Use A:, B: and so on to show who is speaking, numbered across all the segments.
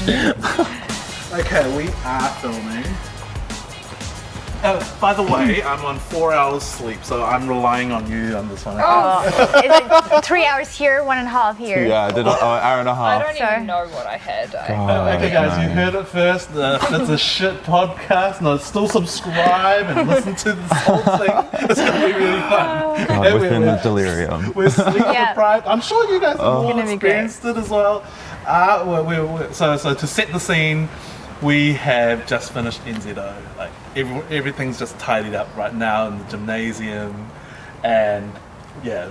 A: much. Okay, we are filming. By the way, I'm on 4 hours sleep, so I'm relying on you on this one.
B: Is it 3 hours here, 1.5 here?
C: Yeah, I did an hour and a half.
D: I don't even know what I had.
A: Okay, guys, you heard it first. It's a shit podcast. No, still subscribe and listen to this whole thing. It's going to be really fun.
C: God, within the delirium.
A: We're sleep deprived. I'm sure you guys have all
B: gonna be
A: experienced it as well. So to set the scene, we have just finished NZO. Like everything's just tidied up right now in the gymnasium, and yeah,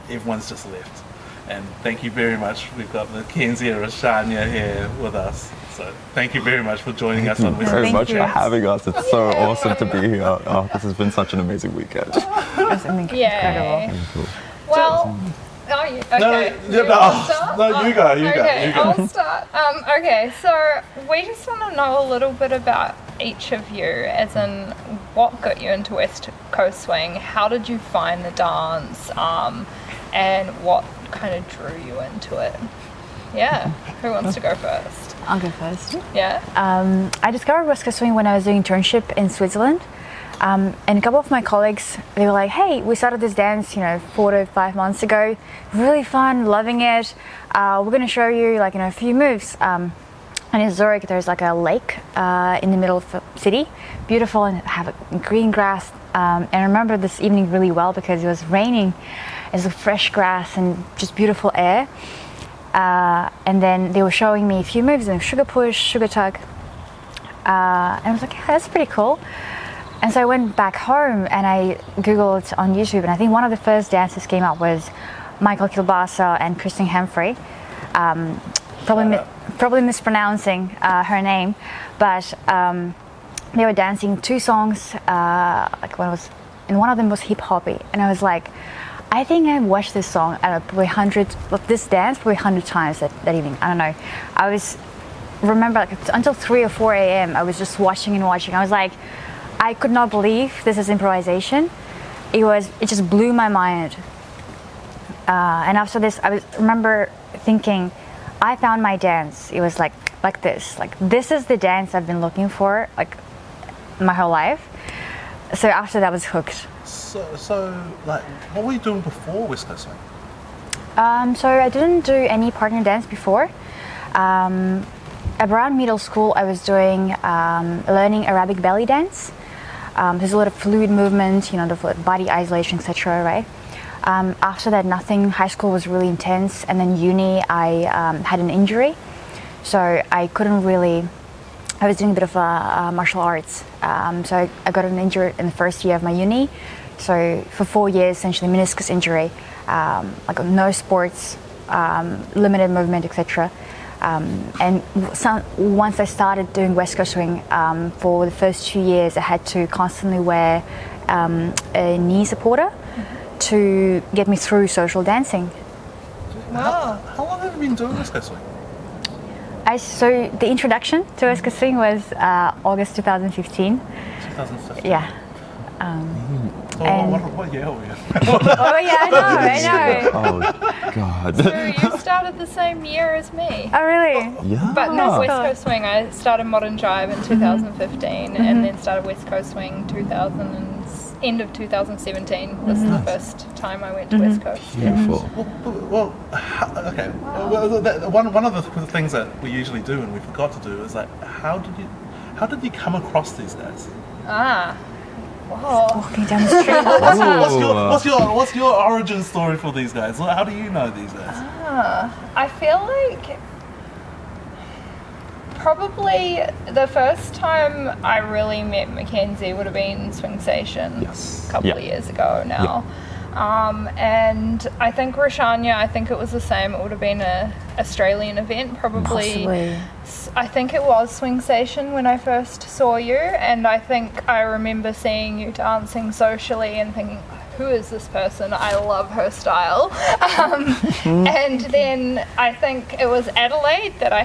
A: everyone's just left. And thank you very much. We've got Mackenzie and Raushaniya here with us. So thank you very much for joining us on
C: Very much for having us. It's so awesome to be here. Oh, this has been such an amazing weekend.
B: It's incredible.
C: Cool.
D: Well, okay.
A: You go.
D: I'll start. Okay, so we just want to know a little bit about each of you, as in what got you into West Coast Swing, how did you find the dance, and what kind of drew you into it? Yeah, who wants to go first?
B: I'll go first.
D: Yeah.
B: I discovered West Coast Swing when I was doing internship in Switzerland. And a couple of my colleagues, they were like, hey, we started this dance, 4 to 5 months ago. Really fun, loving it. We're going to show you a few moves. And in Zurich, there's like a lake in the middle of the city. Beautiful, and have green grass. And I remember this evening really well because it was raining. It's fresh grass and just beautiful air. And then they were showing me a few moves, sugar push, sugar tug. And I was like, yeah, that's pretty cool. And so I went back home and I Googled on YouTube, and I think one of the first dances came up was Michael Kilbasa and Kristen Humphrey. Probably mispronouncing her name, but they were dancing 2 songs, and one of them was hip hoppy, and I was like, I think I watched this song this dance probably 100 times that evening. I don't know. Remember until 3 or 4 a.m. I was just watching and watching. I was like, I could not believe this is improvisation. It just blew my mind. And after this, remember thinking, I found my dance. It was like this. This is the dance I've been looking for my whole life. So after that, I was hooked.
A: So what were you doing before West Coast Swing?
B: So I didn't do any partner dance before. Around middle school, I was doing learning Arabic belly dance. There's a lot of fluid movement, the body isolation, etc. Right? After that, nothing. High school was really intense, and then uni, I had an injury, so I couldn't really. I was doing a bit of martial arts, so I got an injury in the first year of my uni. So for 4 years, essentially meniscus injury, no sports, limited movement, etc. And once I started doing West Coast Swing, for the first 2 years, I had to constantly wear a knee supporter to get me through social dancing.
A: Wow. How long have you been doing West Coast Swing?
B: So the introduction to West Coast Swing was August 2015.
A: 2015?
B: Yeah.
A: What year were you?
B: Oh yeah, I know.
C: Oh God.
D: So you started the same year as me.
B: Oh really?
C: Yeah.
D: But not West Coast Swing. I started Modern Jive in 2015, and then started West Coast Swing end of 2017 was the first time I went to West Coast.
C: Beautiful.
A: Well, okay. Well, one of the things that we usually do and we forgot to do is how did you come across these guys?
D: Wow.
B: Walking down the street.
A: What's your origin story for these guys? How do you know these guys?
D: I feel like probably the first time I really met Mackenzie would have been Swing Station a couple of years ago now. And I think Raushaniya, it was the same. It would have been an Australian event, probably.
B: Possibly.
D: I think it was Swing Station when I first saw you, and I think I remember seeing you dancing socially and thinking, who is this person? I love her style. And then I think it was Adelaide that I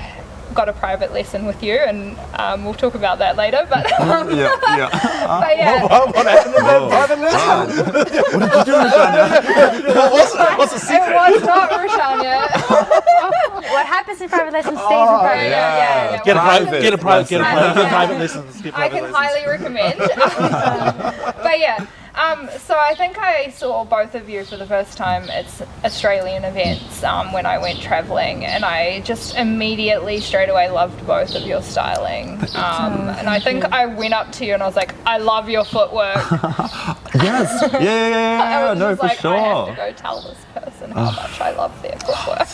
D: got a private lesson with you, and we'll talk about that later. But
C: Yeah.
D: but yeah,
A: What happened in that private lesson?
C: What did you do, Raushaniya?
A: What's the secret?
D: it was not Raushaniya.
B: What happens in private lessons stays in private.
D: Yeah.
A: Get a
C: Private
A: private
C: lessons.
A: lessons. Get
D: I
A: private
D: can
A: lessons.
D: highly recommend. But yeah, so I think I saw both of you for the first time at Australian events when I went travelling, and I just immediately straight away loved both of your styling. And I think I went up to you and I was like, I love your footwork.
C: Yes.
D: I
C: Yeah.
D: was
C: No,
D: just
C: for
D: like, I
C: sure.
D: have to go tell this person how much I love their footwork.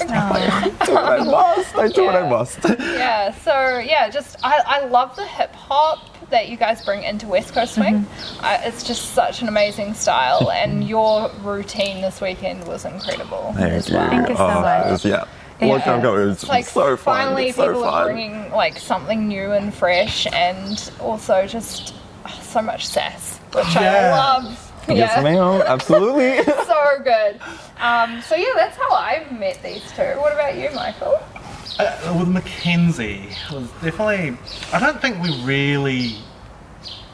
C: Do what I must. I do what I must.
D: Yeah, so yeah, just I love the hip hop that you guys bring into West Coast swing. It's just such an amazing style, and your routine this weekend was incredible as well.
B: Thank you so much.
C: It was, long time ago. It was
D: It's like
C: so fun.
D: finally
C: It's so
D: people are
C: fun.
D: bringing like something new and fresh, and also just so much sass, which I love.
C: Yes, ma'am. Absolutely.
D: So good. So yeah, that's how I've met these two. What about you, Michael?
A: With Mackenzie, it was definitely. I don't think we really.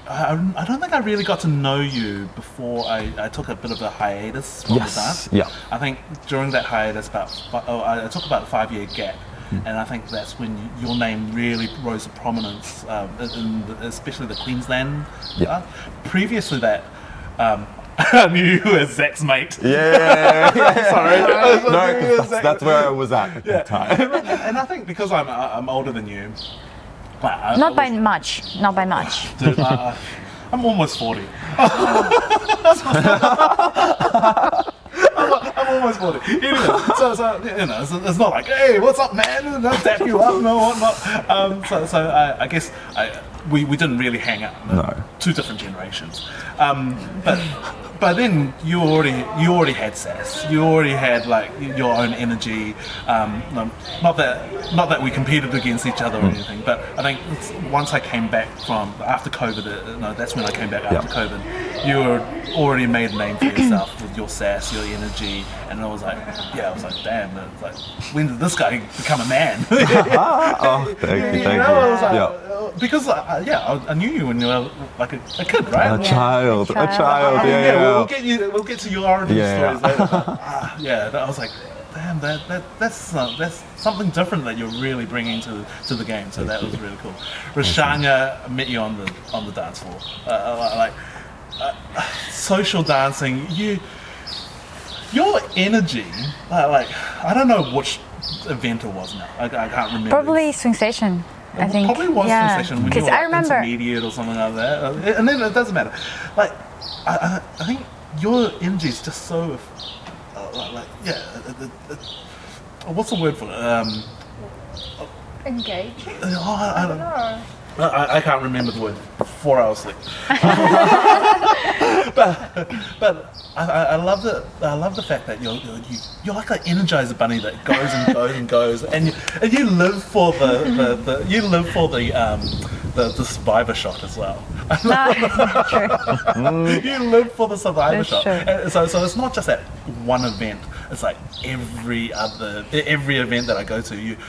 A: I don't think I really got to know you before I took a bit of a hiatus from the dance.
C: Yeah.
A: I think during that hiatus, I took about a 5-year gap, and I think that's when your name really rose to prominence, especially the Queensland.
C: Yeah.
A: Previously that. I knew you as Zach's mate.
C: Yeah.
A: Sorry.
C: No, 'cause that's where I was at that time.
A: And I think because I'm older than you.
B: Not by much. Not by much.
A: Dude, I'm almost 40. I'm almost 40. Anyway, so you know, it's not like, hey, what's up, man? And I'll tap you up, no whatnot. So I guess we didn't really hang out.
C: No.
A: Two different generations. But then you already had sass. You already had like your own energy. Not that we competed against each other or anything, but I think once I came back from after COVID, that's when I came back after COVID. You were already made a name for yourself with your sass, your energy, and I was like, damn, it's like, when did this guy become a man?
C: Oh, thank you.
A: I was like,
C: Yeah.
A: because I knew you when you were like a kid, right?
C: A child. Yeah.
A: We'll get to your origin
C: Yeah.
A: stories later. But, I was like, damn, that's something different that you're really bringing to the game. So that was really cool. Raushaniya, I met you on the dance floor, social dancing. Your energy, I don't know which event it was now. I can't remember.
B: Probably Swing Station. I think.
A: Probably was
B: yeah.
A: Swing Station when you
B: Because
A: were
B: I remember.
A: intermediate or something like that. And then it doesn't matter. Like, I think your energy is just so, what's the word for it?
D: Engage.
A: I don't
D: No.
A: I can't remember the word. 4 hours sleep. but I love the fact that you're like an Energizer bunny that goes and goes and goes, and you live for the survivor shot as well.
B: No, true.
A: You live for the survivor
B: That's
A: shot.
B: true.
A: And so it's not just that one event. It's like every event that I go to, your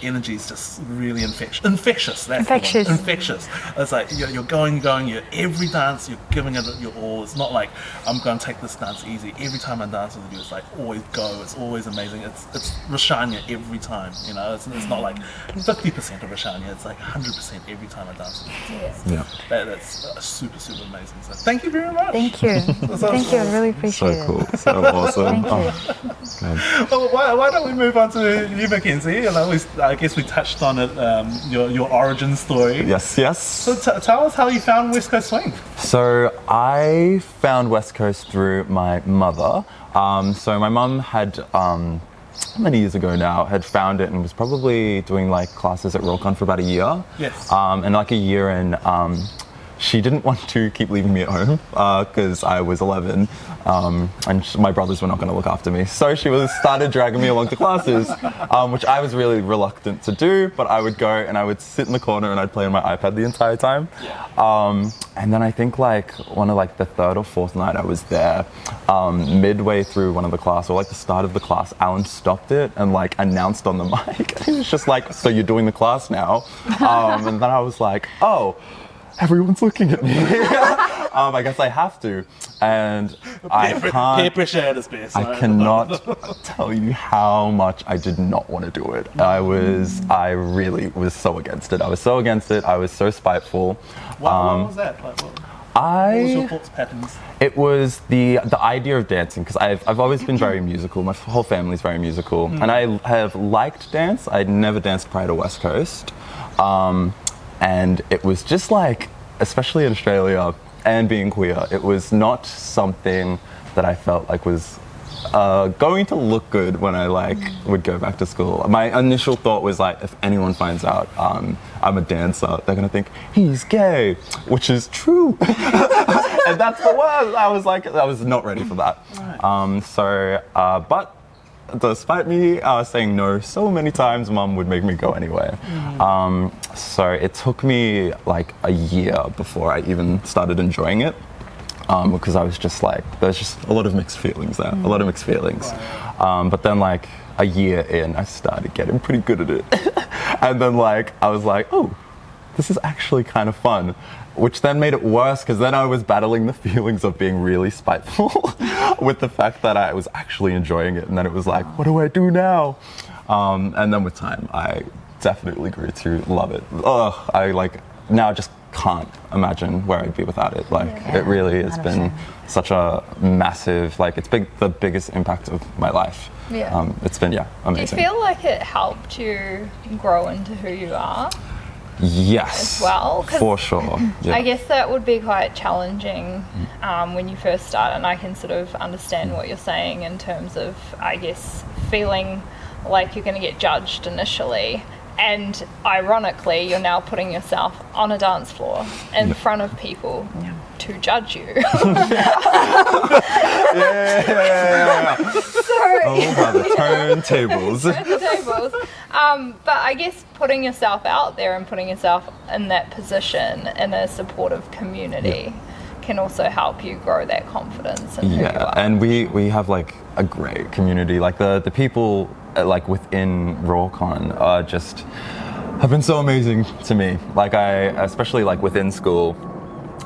A: energy is just really infectious. That's the one.
B: Infectious.
A: Infectious. It's like you're going. You're every dance. You're giving it your all. It's not like I'm going to take this dance easy. Every time I dance with you, it's like always go. It's always amazing. It's Raushaniya every time. You know, it's not like 50% of Raushaniya. It's like 100% every time I dance with you. So
C: Yeah.
A: that's super amazing. So thank you very much.
B: Thank you. Thank you. I really appreciate
C: So
B: it.
C: cool. So awesome.
B: Thank you.
C: God.
A: Well, why don't we move on to you, Mackenzie? I guess we touched on it, your origin story.
C: Yes.
A: So tell us how you found West Coast Swing.
C: So I found West Coast through my mother. So my mum had, many years ago now, had found it and was probably doing like classes at Rollcon for about a year.
A: Yes.
C: And like a year in, she didn't want to keep leaving me at home because I was 11 and my brothers were not going to look after me. So she started dragging me along to classes, which I was really reluctant to do, but I would go and I would sit in the corner and I'd play on my iPad the entire time. And then I think like one of like the third or fourth night I was there, midway through one of the class, or like the start of the class, Alan stopped it and like announced on the mic. He was just like, so you're doing the class now? And then I was like, oh, everyone's looking at me. I guess I have to. And
A: peer pressure at its best.
C: I cannot tell you how much I did not want to do it. I really was so against it. I was so against it. I was so spiteful.
A: What was that? Like, what was your thoughts patterns?
C: It was the idea of dancing, because I've always been very musical. My whole family's very musical. And I have liked dance. I'd never danced prior to West Coast. And it was just like, especially in Australia and being queer, it was not something that I felt like was going to look good when I like would go back to school. My initial thought was like, if anyone finds out I'm a dancer, they're gonna think he's gay, which is true. And that's the worst. I was like, I was not ready for that. Right. But despite me saying no so many times, Mum would make me go anyway. So it took me like a year before I even started enjoying it, because I was just like, there's just a lot of mixed feelings there, a lot of mixed feelings. But then like a year in, I started getting pretty good at it. And then like, I was like, oh, this is actually kind of fun. Which then made it worse, because then I was battling the feelings of being really spiteful with the fact that I was actually enjoying it. And then it was like, what do I do now? And then with time, I definitely grew to love it. I like now just can't imagine where I'd be without it. Like it really has 100%. Been such a massive, like it's the biggest impact of my life. It's been amazing.
D: Do you feel like it helped you grow into who you are?
C: Yes,
D: as well,
C: for sure. Yeah.
D: I guess that would be quite challenging when you first start, and I can sort of understand what you're saying in terms of, I guess, feeling like you're going to get judged initially, and ironically you're now putting yourself on a dance floor in front of people to judge you.
C: Oh, by the turntables.
D: But I guess putting yourself out there and putting yourself in that position in a supportive community can also help you grow that confidence in who you are.
C: And we have like a great community. Like the people like within Rawcon are just have been so amazing to me. Like especially like within school,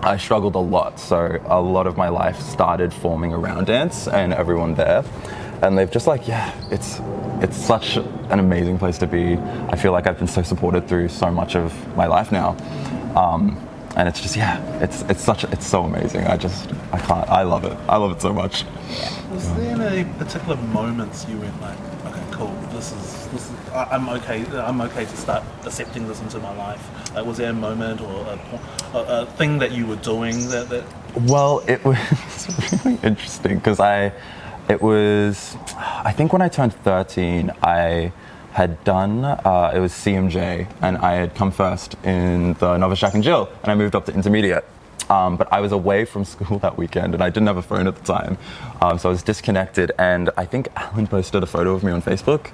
C: I struggled a lot. So a lot of my life started forming around dance and everyone there. And they've just like, it's such an amazing place to be. I feel like I've been so supported through so much of my life now. And it's just, it's so amazing. I love it. I love it so much.
A: Was there any particular moments you went like, okay, cool, this is I'm okay to start accepting this into my life? Like, was there a moment or a thing that you were doing that?
C: Well, it was really interesting because I think when I turned 13, I had done, it was CMJ, and I had come first in the Novice Jack and Jill, and I moved up to intermediate. But I was away from school that weekend, and I didn't have a phone at the time, so I was disconnected. And I think Alan posted a photo of me on Facebook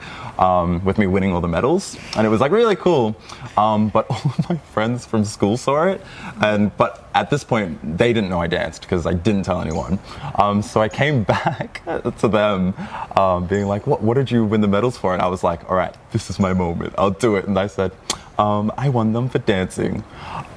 C: with me winning all the medals, and it was like really cool. But all of my friends from school saw it, but at this point they didn't know I danced because I didn't tell anyone. So I came back to them, being like, "What did you win the medals for?" And I was like, "All right, this is my moment. I'll do it." And I said, I won them for dancing.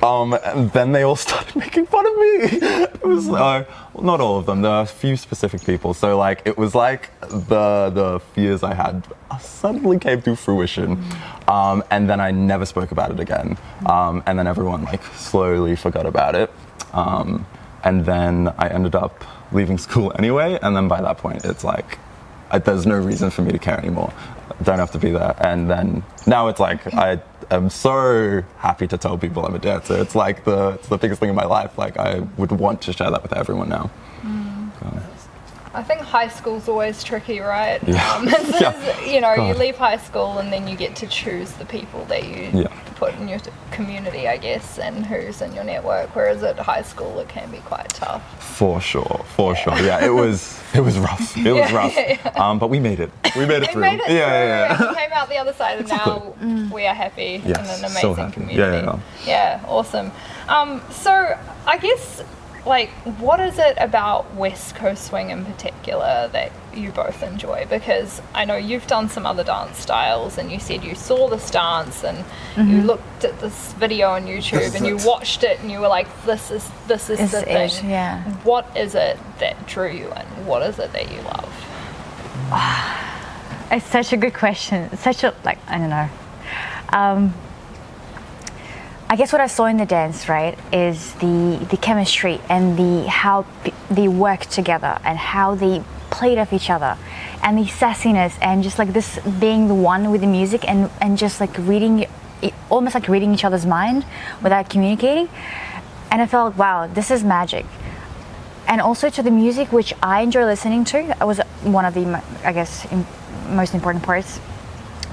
C: And then they all started making fun of me. It was well, not all of them. There are a few specific people. So like it was like the fears I had suddenly came to fruition. And then I never spoke about it again. And then everyone like slowly forgot about it. And then I ended up leaving school anyway. And then by that point, it's like there's no reason for me to care anymore. I don't have to be there. And then now it's like I'm so happy to tell people I'm a dancer. It's like it's the biggest thing in my life. Like I would want to share that with everyone now.
D: I think high school's always tricky, right?
C: Yeah.
D: You know, you
C: God.
D: leave high school and then you get to choose the people that you
C: Yeah.
D: put in your community, I guess, and who's in your network. Whereas at high school, it can be quite tough.
C: For sure. Yeah, it was rough. It was rough. But we made it. We made it
D: It
C: through.
D: made it through,
C: Yeah.
D: and you came out the other side, and now we are happy
C: Yes,
D: in an
C: so
D: amazing
C: happy.
D: community.
C: Yeah.
D: Yeah, awesome. So I guess, like, what is it about West Coast swing in particular that you both enjoy? Because I know you've done some other dance styles, and you said you saw this dance and you looked at this video on YouTube and you watched it and you were like, this is the thing.
B: Yeah.
D: What is it that drew you in? What is it that you love?
B: It's such a good question. It's such a, like, I don't know. I guess what I saw in the dance, right, is the chemistry and how they work together and how they played off each other, and the sassiness and just like this being the one with the music and just like reading, almost like reading each other's mind without communicating. And I felt, wow, this is magic. And also to the music, which I enjoy listening to, that was one of the, I guess, most important parts.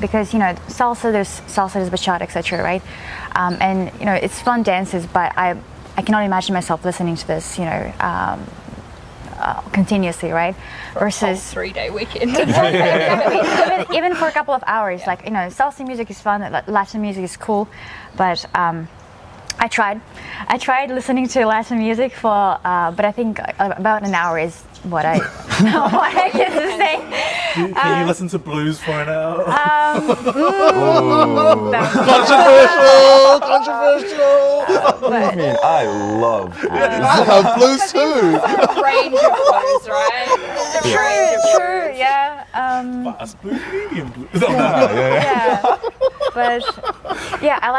B: Because, you know, salsa, there's bachata, etc., right? And, you know, it's fun dances, but I cannot imagine myself listening to this, you know, continuously, right? Versus
D: 3-day weekend.
B: even for a couple of hours, like, you know, salsa music is fun, Latin music is cool, but I tried listening to Latin music for, but I think about an hour is what I what I get to say.
A: Can you listen to blues for an hour?
E: Controversial.
C: I mean, I love
E: Blues too.
D: A range of blues, right? It's a range of
B: True, yeah.
A: Fast blues, medium blues.
B: Yeah. But yeah, I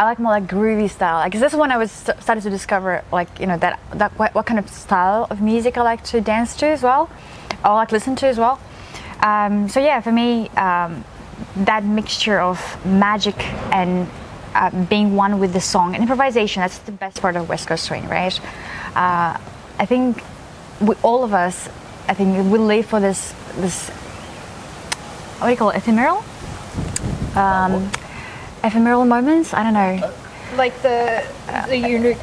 B: like more like groovy style. Like, 'cause this is when I was started to discover, like, you know, that what kind of style of music I like to dance to as well, or like listen to as well. So yeah, for me, that mixture of magic and being one with the song and improvisation, that's the best part of West Coast swing, right? I think all of us, I think we live for this what do you call it, ephemeral moments. I don't know.
D: like the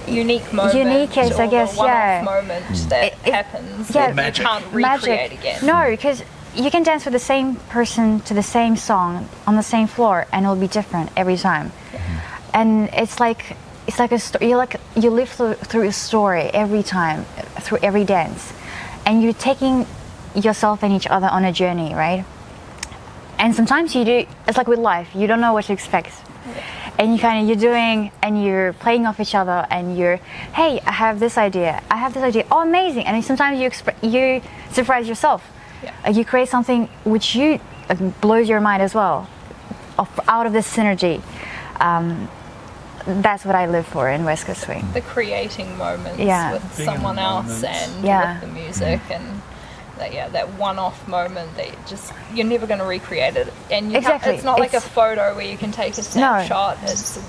D: unique moment.
B: Unique, yes, I guess,
D: the one-off
B: yeah.
D: moment that happens
B: yeah,
D: that
A: Magic.
D: you can't recreate again.
B: No, because you can dance with the same person to the same song on the same floor, and it'll be different every time. And it's like a story. You live through a story every time, through every dance, and you're taking yourself and each other on a journey, right? And sometimes you do. It's like with life, you don't know what to expect. And you're doing, and you're playing off each other, and hey, I have this idea, oh, amazing. And then sometimes you surprise yourself.
D: Yeah.
B: You create something which blows your mind as well, out of this synergy. That's what I live for in West Coast swing.
D: The creating moments
B: Yeah.
D: with
A: Being in
D: someone
A: the
D: else
A: moment.
D: and
B: Yeah.
D: with the music and that one-off moment that you're never going to recreate it, and you
B: Exactly.
D: it's not like a
B: It's-
D: photo where you can take a snapshot. It's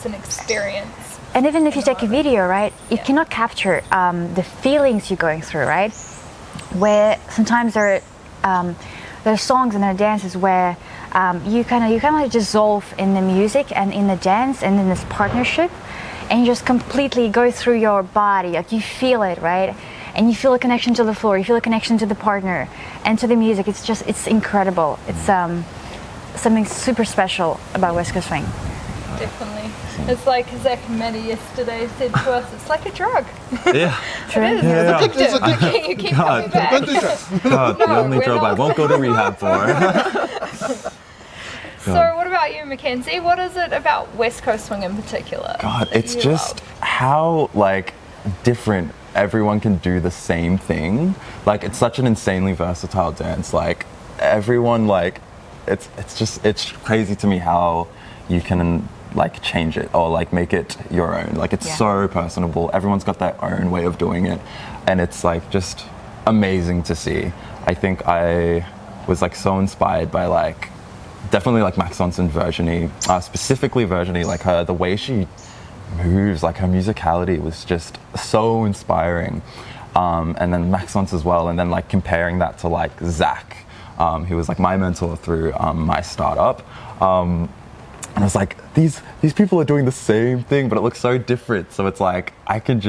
D: an experience.
B: And even if you take a video, right, you
D: Yeah.
B: cannot capture the feelings you're going through, right? Where sometimes there are songs and there are dances where you kind of like dissolve in the music and in the dance and in this partnership, and you just completely go through your body, like you feel it, right? And you feel a connection to the floor, you feel a connection to the partner and to the music. It's incredible. It's something super special about West Coast swing.
D: Definitely. It's like Zach and Maddie yesterday said to us, it's like a drug.
C: Yeah.
B: True.
D: It is.
C: Yeah.
D: It's addictive. You keep coming back.
E: Don't do that.
C: God, the
D: No,
C: only
D: we're
C: job I
D: not.
C: won't go to rehab for.
D: So what about you, Mackenzie? What is it about West Coast swing in particular?
C: God,
D: that
C: it's
D: you
C: just
D: love?
C: how like different everyone can do the same thing. Like, it's such an insanely versatile dance. Like, everyone, like, it's crazy to me how you can like change it or like make it your own. Like, it's so personable. Everyone's got their own way of doing it, and it's like just amazing to see. I think I was like so inspired by like definitely like Maxence and Virginie, specifically Virginie, like the way she moves, like her musicality was just so inspiring. and then Max once as well, and then like comparing that to like Zach, who was like my mentor through my startup. And I was like, these people are doing the same thing, but it looks so different. So it's like, I can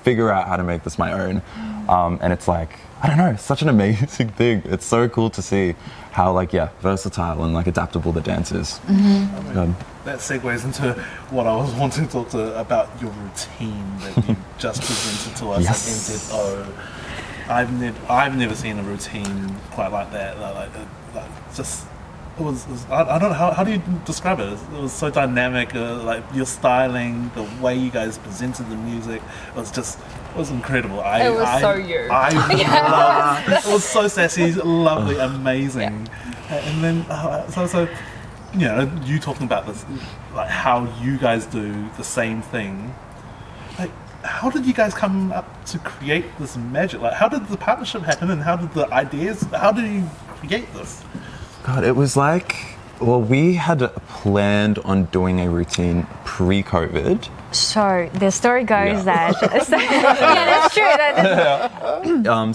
C: figure out how to make this my own. And it's like, I don't know, it's such an amazing thing. It's so cool to see how like, versatile and like adaptable the dance is.
A: That segues into what I was wanting to talk about your routine that you just presented to us
C: Yes.
A: at NZO. I've never seen a routine quite like that. Just it was I don't know how do you describe it? It was so dynamic. Like your styling, the way you guys presented the music, it was incredible.
D: It was so you.
A: I loved it. It was so sassy, lovely, amazing. And then so you know, you talking about this, like how you guys do the same thing. Like, how did you guys come up to create this magic? Like, how did the partnership happen, and how did you create this?
C: God, it was like, well, we had planned on doing a routine pre-COVID.
B: So the story goes that that's true.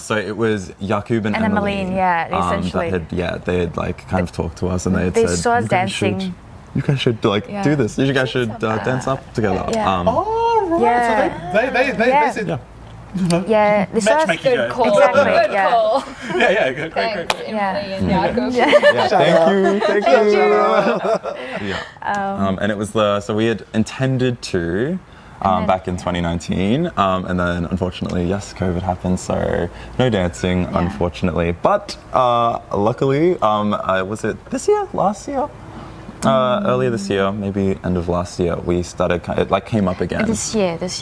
C: So it was Jakub and
B: Emmeline, essentially.
C: They had like kind of talked to us, and they
B: They
C: said,
B: saw us dancing.
C: You guys should like do this. You guys should dance up together.
B: Yeah.
A: Oh, right.
B: Yeah.
A: So they said,
C: Yeah.
A: you know,
B: Yeah, they saw us.
A: matchmaking
D: Good
A: go.
D: call.
B: Exactly,
D: Good
B: yeah.
D: call.
A: Yeah, great.
D: Thanks,
B: Yeah.
D: Emily and Jakob.
C: Yeah, thank you. Yeah. And it was so we had intended to back in 2019, and then unfortunately, COVID happened, so no dancing, unfortunately. But luckily, was it this year, last year? Earlier this year, maybe end of last year, we started, it like came up again.
B: This year was.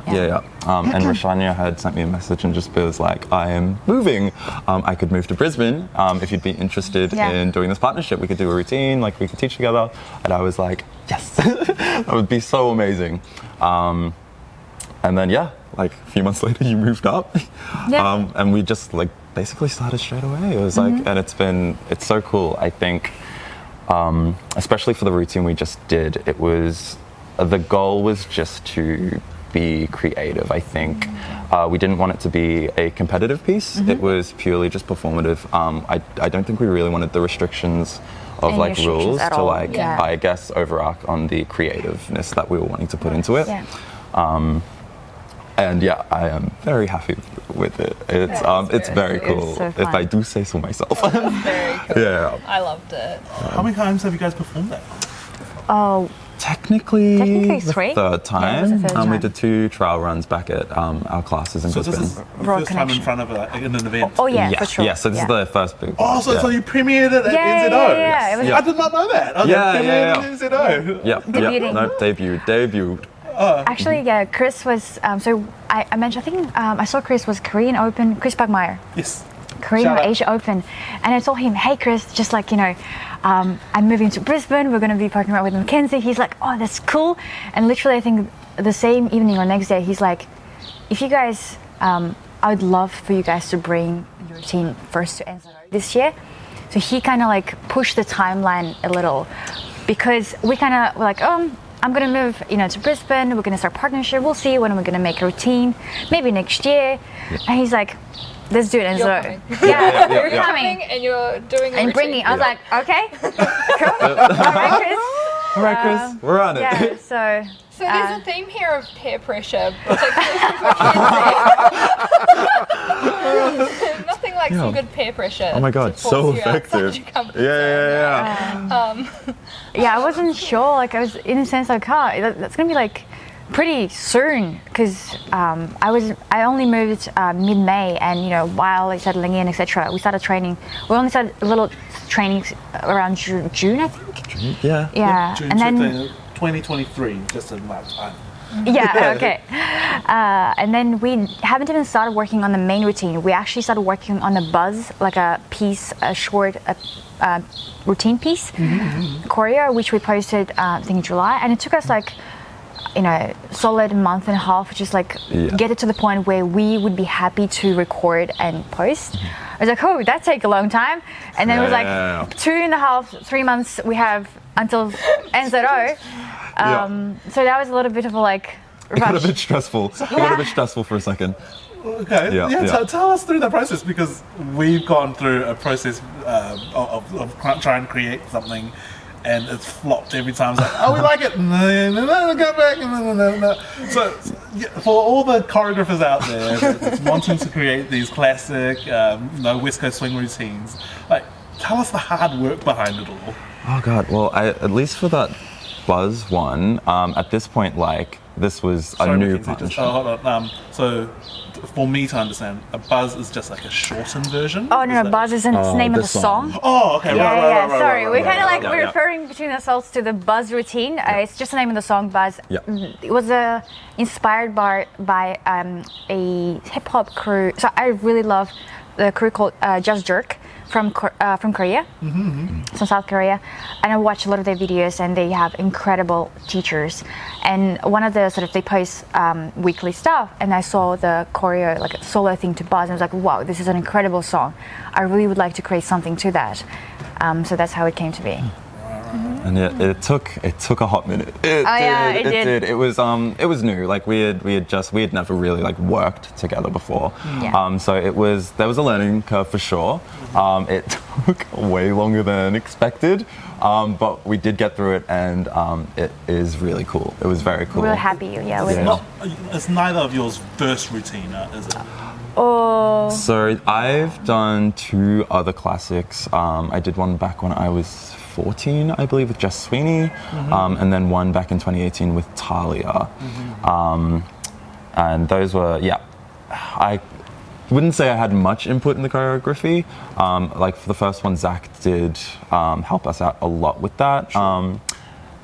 C: And Raushaniya had sent me a message and just was like, I am moving. I could move to Brisbane if you'd be interested in doing this partnership. We could do a routine, like we could teach together. And I was like, yes, that would be so amazing. And then like a few months later, you moved up. And we just like basically started straight away. It was like, and it's so cool. I think, especially for the routine we just did, the goal was just to be creative. I think we didn't want it to be a competitive piece. It was purely just performative. I don't think we really wanted the restrictions of like rules to like, I guess, overarch on the creativeness that we were wanting to put into it. And I am very happy with it. It's very cool,
B: so
C: if I do say so myself.
D: Very cool.
C: Yeah.
D: I loved it.
A: How many times have you guys performed that?
B: Oh,
C: Technically
B: Technically
C: the
B: three.
C: third time.
B: Yeah, it was the third
C: We
B: time.
C: did 2 trial runs back at our classes in
A: So
C: Brisbane.
A: this is the
B: Raw
A: first time in
B: connection.
A: front of in an event.
B: oh yeah, for sure.
C: Yeah, so this is the first big
A: Oh,
C: one.
A: so you premiered it at
B: Yeah,
A: NZO?
B: yeah. It was
C: Yeah.
A: I did not know that. Oh,
C: Yeah,
A: they
C: yeah,
A: premiered at NZO.
B: Debuting.
C: No, debuted.
B: Actually, Chris was. So I mentioned. I think I saw Chris was Korean Open. Chris Bugmeyer.
A: Yes.
B: Korean
A: Shout out.
B: Asia Open, and I told him, "Hey, Chris, just like I'm moving to Brisbane. We're going to be partnering up with Mackenzie." He's like, "Oh, that's cool." And literally, I think the same evening or next day, he's like, "If you guys, I would love for you guys to bring your team first to NZO this year." So he kind of like pushed the timeline a little, because we kind of were like, I'm gonna move, to Brisbane. We're gonna start partnership. We'll see when we're gonna make a routine, maybe next year. And he's like, let's do it. And
D: You're
B: so,
D: coming.
B: you're
D: You're
B: coming.
D: coming and you're doing a
B: And
D: routine.
B: bringing. I was like, okay, cool. All right, Chris.
C: All right, Chris, we're on it.
B: Yeah. So.
D: So there's a theme here of peer pressure, particularly from Mackenzie. Nothing like some good peer pressure.
C: Oh my God,
D: to
C: so
D: force you outside
C: effective.
D: your comfort
C: Yeah.
D: zone.
B: Yeah, I wasn't sure. Like, I was in a sense like, that's gonna be like pretty soon, because I only moved mid-May, and while like settling in, etc., we started training. We only started a little training around June, I think.
C: Yeah.
B: Yeah,
A: June
B: and then
A: 2023, just a matter of time.
B: yeah, okay. And then we haven't even started working on the main routine. We actually started working on the buzz, like a short routine piece, choreo, which we posted I think in July, and it took us like solid month and a half, just like get it to the point where we would be happy to record and post. I was like, oh, that take a long time, and then it was like 2.5, 3 months we have until NZO. So that was a little bit of a like
C: It got
B: rush.
C: a bit stressful. It got a bit stressful for a second.
A: Okay.
C: Yeah, yeah.
A: Tell us through that process, because we've gone through a process of trying to create something, and it's flopped every time. It's like, oh, we like it. No, go back. No. So, yeah, for all the choreographers out there that's wanting to create these classic, West Coast swing routines, like, tell us the hard work behind it all.
C: Oh God. Well, at least for that Buzz one, at this point, like, this was a new
A: Mackenzie,
C: partnership.
A: hold on. So, for me to understand, a buzz is just like a shortened version?
B: Oh no, Buzz isn't the name of the
C: the
B: song.
C: song.
A: Oh, okay.
B: Yeah,
A: Right.
B: Sorry, we're kind of like
C: yeah.
B: referring between ourselves to the Buzz routine. It's just the name of the song, Buzz.
C: Yeah.
B: It was inspired by a hip hop crew. So I really love the crew called Just Jerk from Korea, from South Korea, and I watch a lot of their videos, and they have incredible teachers. And one of the they post weekly stuff, and I saw the choreo, like a solo thing to Buzz, and I was like, wow, this is an incredible song. I really would like to create something to that. So that's how it came to be.
C: And it took a hot minute. It did. It was new. Like we had never really like worked together before.
B: Yeah.
C: So there was a learning curve for sure. It took way longer than expected, but we did get through it, and it is really cool. It was very cool.
B: We're happy, with
C: Yeah.
B: it.
A: It's neither of yours first routine, is it?
B: Oh,
C: So I've done 2 other classics. I did one back when I was 14, I believe, with Jess Sweeney, and then one back in 2018 with Talia. And those were, I wouldn't say I had much input in the choreography. Like for the first one, Zach did help us out a lot with that.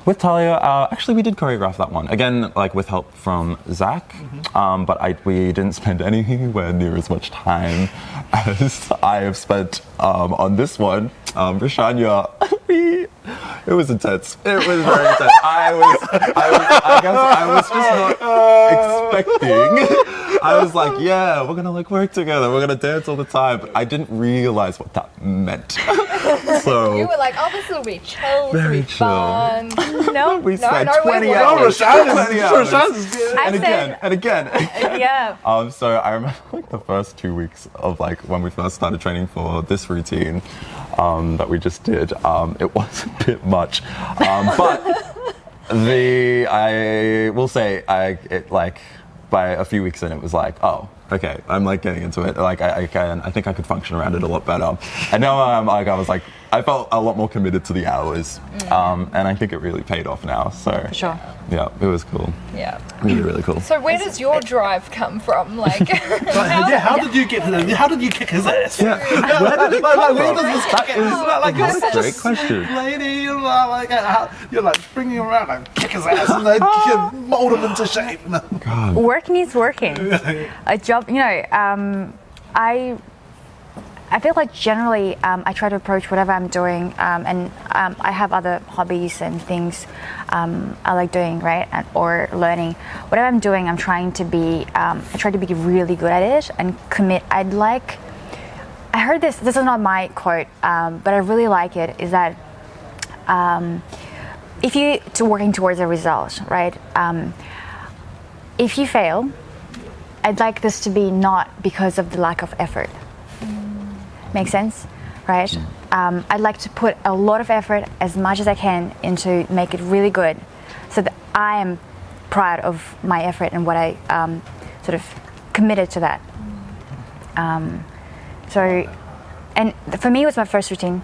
C: With Talia, actually we did choreograph that one. Again, like with help from Zach, but we didn't spend anywhere near as much time as I have spent on this one. Raushaniya, it was intense. It was very intense. I guess I was just not expecting. I was like, yeah, we're gonna like work together. We're gonna dance all the time. But I didn't realize what that meant. So
D: You were like, oh, this will be chill,
C: Very
D: this will be fun.
B: no.
C: we spent
D: no, we
C: 20
D: weren't.
C: hours.
A: Raushaniya's good.
B: I
C: And again,
B: said-
C: and again.
B: Yeah.
C: So I remember like the first 2 weeks of like when we first started training for this routine that we just did. It was a bit much, but I will say by a few weeks in, it was like, oh, okay, I'm like getting into it. Like I think I could function around it a lot better. And now I felt a lot more committed to the hours, and I think it really paid off now. So
B: For sure.
C: yeah, it was cool.
D: Yeah.
C: Really, really cool.
D: So where does your drive come from? Like,
A: How did you get? How did you kick his ass?
C: Yeah. Where did it come
A: Where
C: from?
A: does this kick ass? Like,
C: That's
A: you're
C: a
A: such
C: great question.
A: sweet lady. You're like bringing him around and kick his ass and then mold him into shape.
B: Work needs working. A job, I feel like generally I try to approach whatever I'm doing, and I have other hobbies and things I like doing, right, or learning. Whatever I'm doing, I'm trying to be. I try to be really good at it and commit. I heard this. This is not my quote, but I really like it. Is that if you working towards a result, right? If you fail, I'd like this to be not because of the lack of effort. Make sense, right? I'd like to put a lot of effort, as much as I can, into make it really good, so that I am proud of my effort and what I sort of committed to that. And for me, it was my first routine.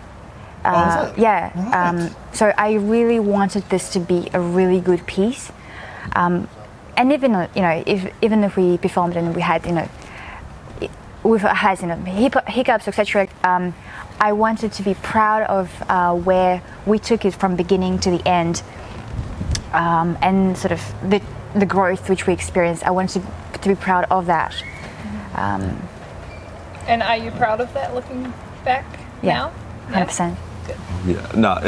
A: Was it?
B: Yeah.
A: Right.
B: So I really wanted this to be a really good piece. And even even if we performed and we had we've had hiccups, etc. I wanted to be proud of where we took it from beginning to the end, and sort of the growth which we experienced. I wanted to be proud of that.
D: and are you proud of that looking back
B: Yeah,
D: now?
B: 100%.
C: Yeah, no,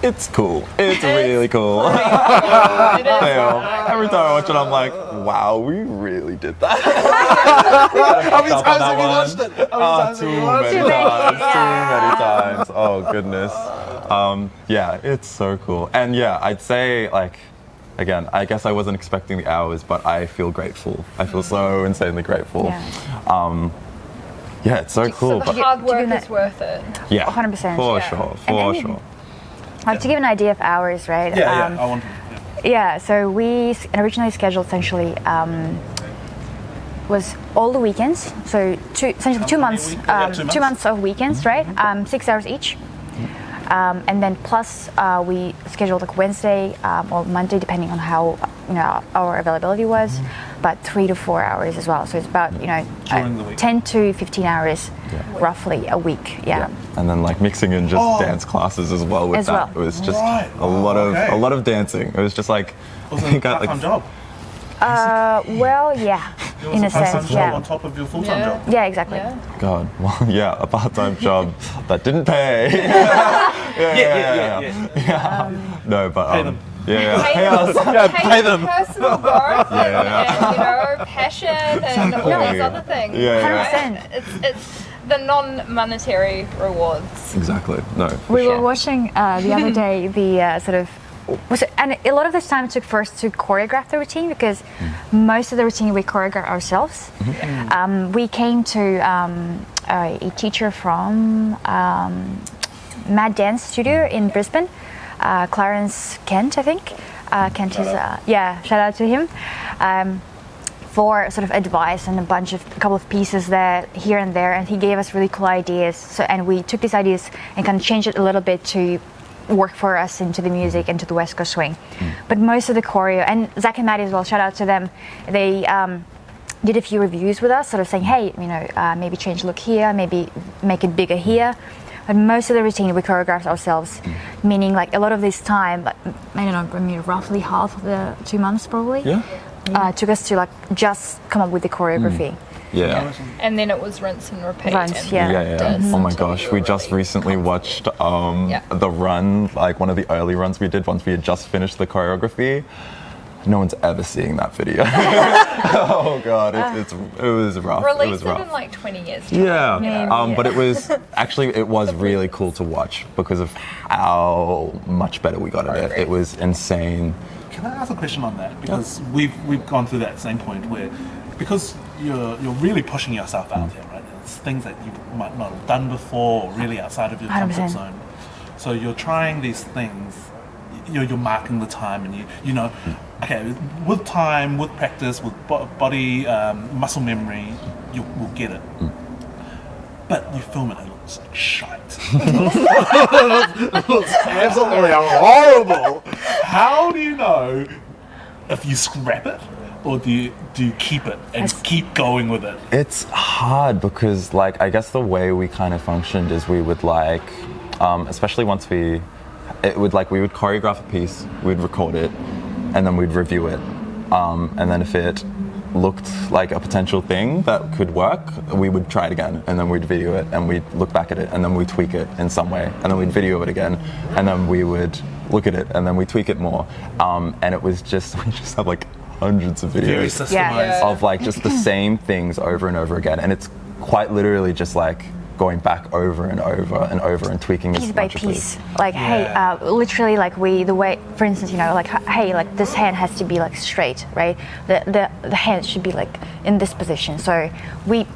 C: it's cool. It's really cool.
D: It is.
C: Every time I watch it, I'm like, wow, we really did that.
A: How many times have you watched it?
C: Too many times. Oh goodness. Yeah, it's so cool. And yeah, I'd say like again, I guess I wasn't expecting the hours, but I feel grateful. I feel so insanely grateful.
B: Yeah.
C: Yeah, it's so cool.
D: So the
C: But
D: hard work
B: that-
D: is worth it.
C: yeah,
B: 100%.
C: for
D: Yeah.
C: sure,
B: And
C: for
B: then-
C: sure.
B: To give an idea of hours, right?
A: Yeah, I want to.
B: Yeah, so we originally scheduled essentially was all the weekends. So essentially 2 months,
A: week? Yeah, 2 months.
B: 2 months of weekends, right? 6 hours each. And then plus we scheduled like Wednesday or Monday, depending on how our availability was, but 3 to 4 hours as well. So it's about
A: During the week.
B: 10 to 15 hours roughly a week. Yeah.
C: And then like mixing in just dance classes as well with
B: As
C: that.
B: well.
C: It was just
A: Right.
C: a lot
A: Okay.
C: of dancing. It was just like
A: Was
C: I
A: it a
C: think I,
A: part-time job?
B: Well, yeah,
A: It was
B: in
A: a
B: a
A: part-time
B: sense,
A: job
B: yeah.
A: on top of your full-time
D: Yeah.
A: job.
B: Yeah, exactly.
D: Yeah.
C: God, well, yeah, a part-time job that didn't pay. yeah. No, but
A: Pay them.
C: yeah,
D: Pay
C: pay us.
A: pay them.
D: Personal growth and passion and all those
C: Exactly.
D: other things.
C: Yeah,
B: yeah.
D: Right? It's the non-monetary rewards.
C: Exactly. No. For
B: We
C: sure.
B: were watching the other day the sort of and a lot of this time took for us to choreograph the routine because most of the routine we choreograph ourselves. We came to a teacher from Mad Dance Studio in Brisbane, Clarence Kent, I think. Kent is shout out to him. For sort of advice and a couple of pieces there, here and there, and he gave us really cool ideas. So, and we took these ideas and kind of changed it a little bit to work for us into the music, into the West Coast swing. But most of the choreo, and Zach and Maddie as well, shout out to them. They did a few reviews with us, sort of saying, hey, maybe change look here, maybe make it bigger here. But most of the routine we choreographed ourselves, meaning like a lot of this time, like, I don't know, roughly half of the 2 months probably.
C: Yeah.
B: Took us to like just come up with the choreography.
C: Yeah.
D: And then it was rinse and repeat.
B: Rinse,
D: and
B: yeah.
D: practice
C: Oh my
D: until
C: gosh,
D: you
C: we
D: were
C: just
D: really
C: recently watched the run, like one of the early runs we did once we had just finished the choreography. No one's ever seeing that video. Oh god, it was rough. It was
D: Released it
C: rough.
D: in like 20 years. time,
C: Yeah,
D: you know?
C: but it was really cool to watch because of how much better we got at it. It was insane.
A: Can I ask a question on that? Because we've gone through that same point where, because you're really pushing yourself out there, right? It's things that you might not have done before, or really outside of your comfort
B: 100%.
A: zone. So you're trying these things. You're marking the time, and you know, okay, with time, with practice, with body muscle memory, you will get it. But you film it, it looks like shite. It looks absolutely horrible. How do you know if you scrap it or do you keep it and keep going with it?
C: It's hard because, like, I guess the way we kind of functioned is we would like, especially once we would choreograph a piece, we'd record it, and then we'd review it, and then if it looked like a potential thing that could work, we would try it again, and then we'd video it, and we'd look back at it, and then we'd tweak it in some way, and then we'd video it again, and then we would look at it, and then we tweak it more, and it was just we just have like hundreds of
A: Very
C: videos
A: systemized.
B: Yeah.
C: of like just the same things over and over again, and it's quite literally just like going back over and over and over and tweaking
B: Piece
C: as
B: by
C: much as we-
B: piece, like hey, literally like the way, for instance, like hey, like this hand has to be like straight, right? The hand should be like in this position. So we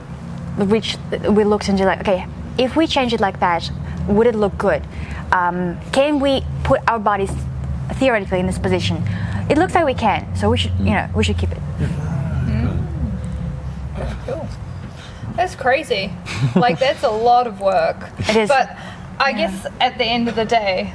B: looked into like, okay, if we change it like that, would it look good? Can we put our bodies theoretically in this position? It looks like we can, so we should we should keep it.
D: Cool. That's crazy. Like, that's a lot of work.
B: It is.
D: But I guess at the end of the day,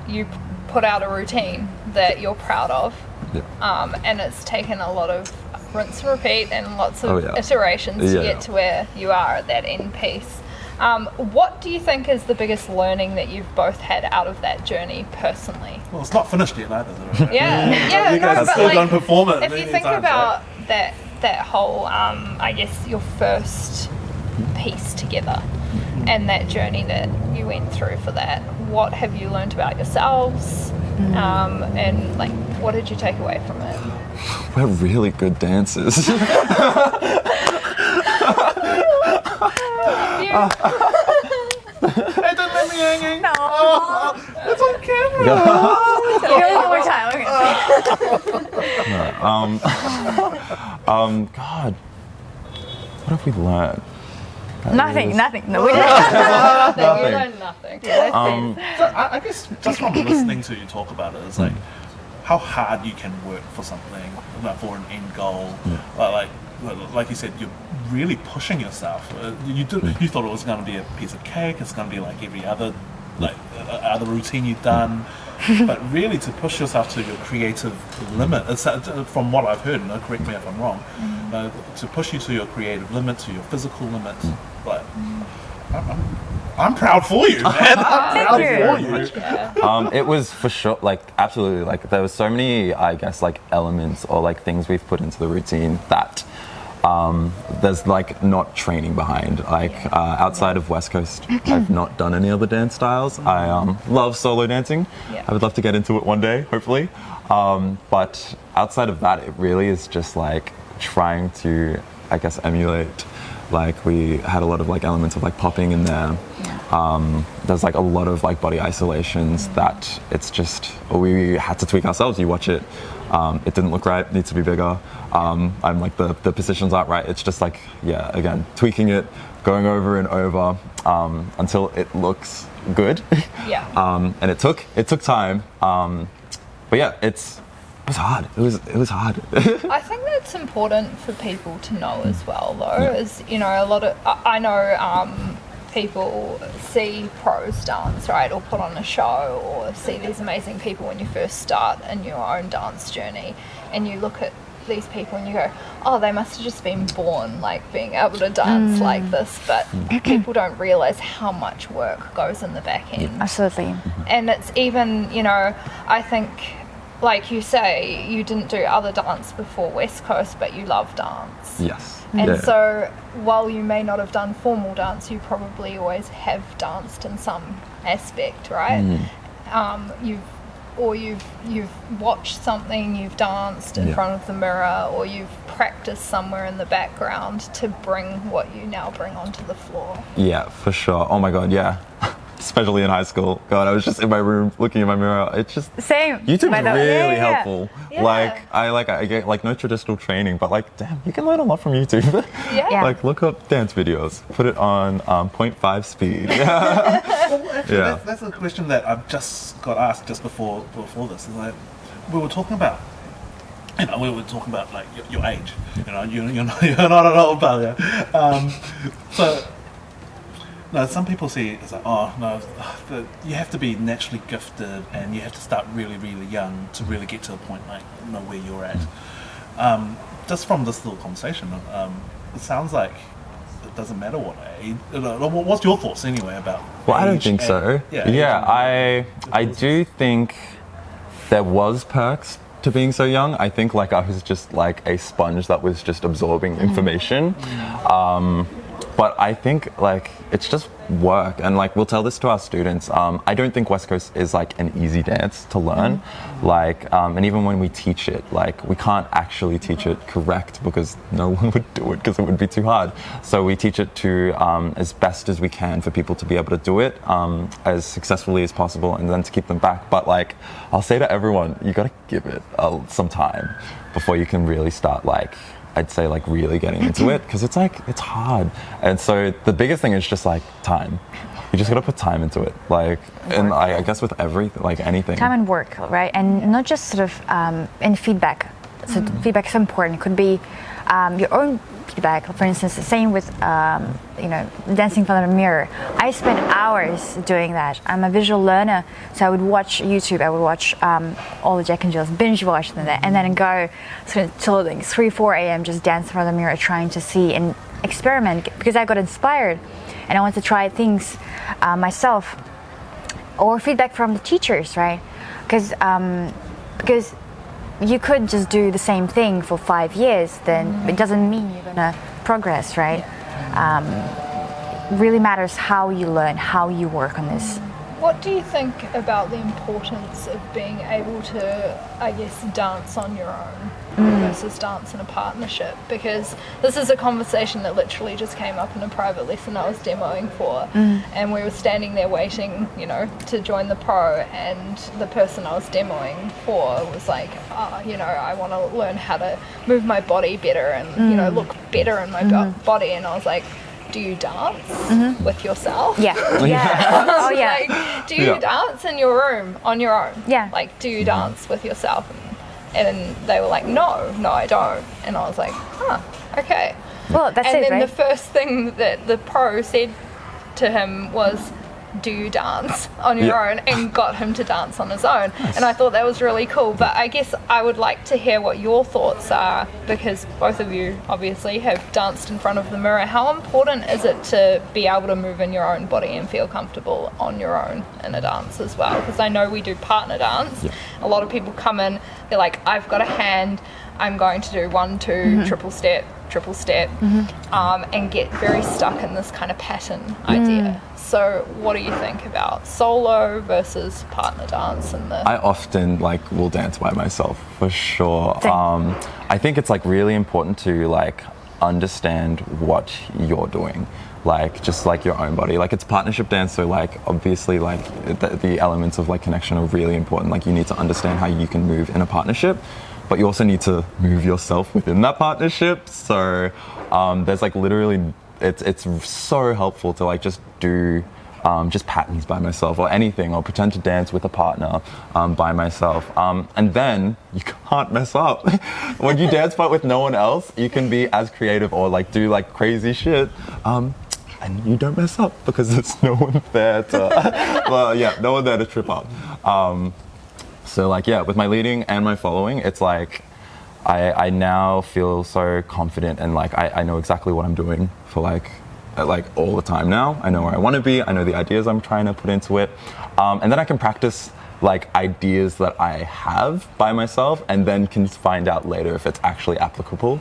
D: you put out a routine that you're proud of.
C: Yeah.
D: And it's taken a lot of rinse and repeat and lots of
C: Oh, yeah.
D: iterations to
C: Yeah.
D: get to where you are at that end piece. What do you think is the biggest learning that you've both had out of that journey personally?
A: Well, it's not finished yet either. Is it?
D: Yeah,
A: You guys
D: no,
A: are
D: but
A: still
D: like,
A: going to perform it
D: if you
A: many
D: think
A: times,
D: about that whole, I guess your first piece together and that journey that you went through for that, what have you learned about yourselves, and like what did you take away from it?
C: We're really good dancers.
D: You-
A: Hey, don't let me hanging.
B: No.
A: It's on camera.
B: One more time. Okay.
C: God, what have we learned?
B: Nothing. No, we didn't.
D: Nothing. You
C: Nothing.
D: learn nothing.
A: So I guess just from listening to you talk about it, it's like how hard you can work for something, like for an end goal. Like you said, you're really pushing yourself. You thought it was going to be a piece of cake. It's going to be like every other other routine you've done. But really, to push yourself to your creative limit, from what I've heard, and correct me if I'm wrong, to push you to your creative limit, to your physical limit, like I'm proud for you, man. I'm proud for you.
C: It was for sure, like absolutely, like there was so many, I guess, like elements or like things we've put into the routine that there's like not training behind. Like outside of West Coast, I've not done any other dance styles. I love solo dancing.
D: Yeah.
C: I would love to get into it one day, hopefully. But outside of that, it really is just like trying to, I guess, emulate. Like we had a lot of like elements of like popping in there. There's like a lot of like body isolations that it's just we had to tweak ourselves. You watch it, it didn't look right. Needs to be bigger. I'm like the positions aren't right. It's just like again tweaking it, going over and over until it looks good. And it took time. But yeah, it was hard. It was hard.
D: I think that's important for people to know as well, though. Is a lot of I know people see pros dance, right, or put on a show, or see these amazing people when you first start in your own dance journey, and you look at these people and you go, oh, they must have just been born like being able to dance like this, but people don't realize how much work goes in the back end.
B: Absolutely.
D: And it's even, I think, like you say, you didn't do other dance before West Coast, but you love dance.
C: Yes.
D: And so while you may not have done formal dance, you probably always have danced in some aspect, right? You've watched something, you've danced in front of the mirror, or you've practiced somewhere in the background to bring what you now bring onto the floor.
C: Yeah, for sure. Oh my God, yeah. Especially in high school. God, I was just in my room looking in my mirror. It's just
B: Same.
C: YouTube's
B: By the way.
C: really
B: Yeah.
C: helpful.
D: Yeah.
C: Like I get like no traditional training, but like damn, you can learn a lot from YouTube.
D: Yeah.
C: Like look up dance videos, put it on 0.5 speed.
A: Well, actually,
C: Yeah.
A: that's a question that I've just got asked just before this. Is like we were talking about. Like your age. You're not an old bugger. So. No, some people see it as like, oh no, you have to be naturally gifted and you have to start really, really young to really get to a point like where you're at. Just from this little conversation, it sounds like it doesn't matter what age. What's your thoughts anyway about?
C: Well, I don't
A: age
C: think so.
A: Yeah,
C: I do think there was perks to being so young. I think like I was just like a sponge that was just absorbing information. But I think like it's just work, and like we'll tell this to our students. I don't think West Coast is like an easy dance to learn. Like, and even when we teach it, like we can't actually teach it correct because no one would do it because it would be too hard. So we teach it to as best as we can for people to be able to do it as successfully as possible, and then to keep them back. But like I'll say to everyone, you gotta give it some time before you can really start like. I'd say like really getting into it because it's hard, and so the biggest thing is just like time. You just gotta put time into it, like, and I guess with everything, like anything.
B: Time and work, right? And not just sort of in feedback. So feedback is important. It could be your own feedback. For instance, the same with dancing in front of a mirror. I spent hours doing that. I'm a visual learner, so I would watch YouTube. I would watch all the Jack and Jills, binge watch them, and then go till 3-4 a.m. just dance in front of the mirror, trying to see and experiment because I got inspired and I want to try things myself. Or feedback from the teachers, right? Because you could just do the same thing for 5 years, then it doesn't mean you're gonna progress, right? Really matters how you learn, how you work on this.
D: What do you think about the importance of being able to, I guess, dance on your own versus dance in a partnership? Because this is a conversation that literally just came up in a private lesson I was demoing for, and we were standing there waiting, you know, to join the pro, and the person I was demoing for was like, you know, I want to learn how to move my body better and, you know, look better in my body, and I was like, do you dance with yourself?
B: Yeah. Yeah. Oh, yeah.
D: Like, do you dance in your room on your own?
B: Yeah.
D: Like, do you dance with yourself? And they were like, no, I don't. And I was like, okay.
B: Well, that's
D: and
B: it,
D: then
B: right?
D: the first thing that the pro said to him was, do you dance on your own? And got him to dance on his own. And I thought that was really cool. But I guess I would like to hear what your thoughts are, because both of you obviously have danced in front of the mirror. How important is it to be able to move in your own body and feel comfortable on your own in a dance as well? Because I know we do partner dance. Yeah. A lot of people come in, they're like, I've got a hand, I'm going to do 1, 2, triple step, and get very stuck in this kind of pattern idea. So what do you think about solo versus partner dance? And
C: I often will dance by myself for sure. I think it's really important to understand what you're doing, just your own body. It's partnership dance, so obviously the elements of connection are really important. You need to understand how you can move in a partnership, but you also need to move yourself within that partnership. So there's literally, it's so helpful to just do just patterns by myself or anything, or pretend to dance with a partner by myself. And then you can't mess up. When you dance but with no one else, you can be as creative or do crazy shit. And you don't mess up because there's no one there to, no one there to trip up. So with my leading and my following, it's I now feel so confident, and I know exactly what I'm doing for all the time now. I know where I want to be. I know the ideas I'm trying to put into it, and then I can practice ideas that I have by myself, and then can find out later if it's actually applicable,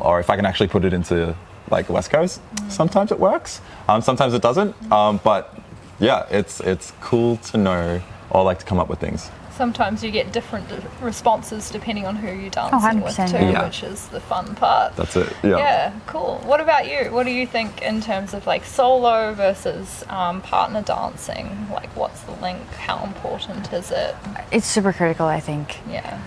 C: or if I can actually put it into West Coast. Sometimes it works, sometimes it doesn't. But yeah, it's cool to know or to come up with things.
D: Sometimes you get different responses depending on who you're dancing with too, which is the fun part.
C: That's it. Yeah,
D: cool. What about you? What do you think in terms of solo versus partner dancing? What's the link? How important is it?
B: It's super critical, I think.
D: Yeah.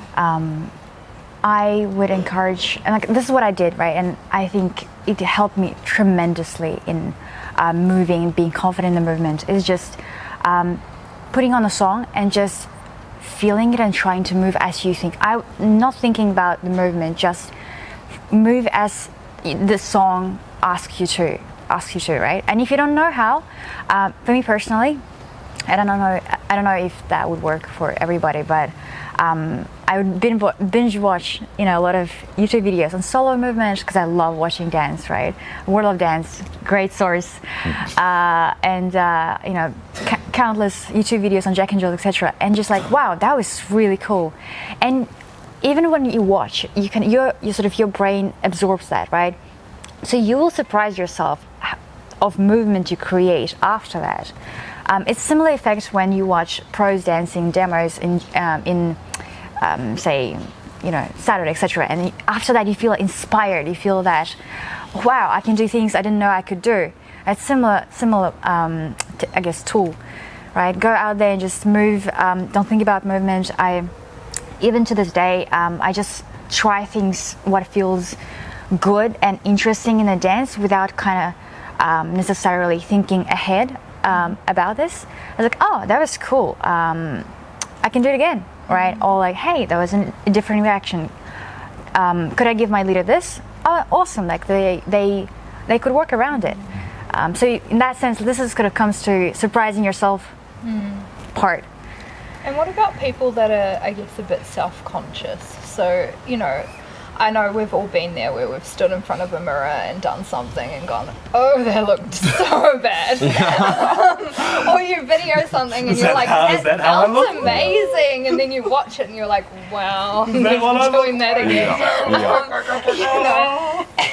B: I would encourage, and this is what I did, right? And I think it helped me tremendously in moving and being confident in the movement. Is just putting on a song and just feeling it and trying to move as you think. I'm not thinking about the movement, just move as the song asks you to, right? And if you don't know how, for me personally, I don't know if that would work for everybody, but I would binge watch, a lot of YouTube videos on solo movements because I love watching dance, right? World of Dance, great source, and countless YouTube videos on Jack and Jill, etc. And just wow, that was really cool. And even when you watch, your brain absorbs that, right? So you will surprise yourself of movement you create after that. It's similar effect when you watch pros dancing demos in say, Saturday, etc. And after that, you feel inspired. You feel that, wow, I can do things I didn't know I could do. It's similar, I guess, tool, right? Go out there and just move. Don't think about movement. Even to this day, I just try things what feels good and interesting in a dance without kind of necessarily thinking ahead about this. I was like, oh, that was cool. I can do it again, right? Or hey, that was a different reaction. Could I give my leader this? Oh, awesome! They could work around it. So in that sense, this is kind of comes to surprising yourself part.
D: And what about people that are, I guess, a bit self-conscious? So, I know we've all been there where we've stood in front of a mirror and done something and gone, oh, that looked so bad. Or you video something and you're like, that felt amazing. And then you watch it and you're like, wow, I'm doing that again.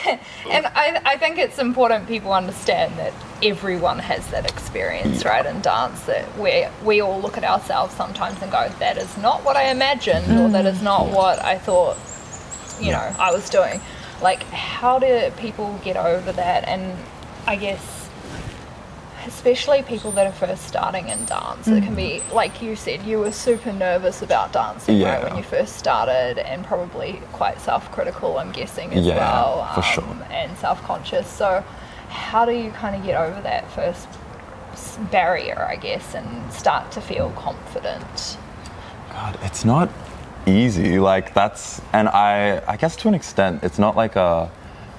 D: And I think it's important people understand that everyone has that experience, right, in dance, that we all look at ourselves sometimes and go, that is not what I imagined, or that is not what I thought, you know, I was doing. Like, how do people get over that? And I guess especially people that are first starting in dance, it can be, like you said, you were super nervous about dancing, right, when you first started, and probably quite self-critical, I'm guessing, as well,
C: for sure,
D: and self-conscious. So how do you kind of get over that first barrier, I guess, and start to feel confident?
C: God, it's not easy. Like, that's, and I guess to an extent, it's not like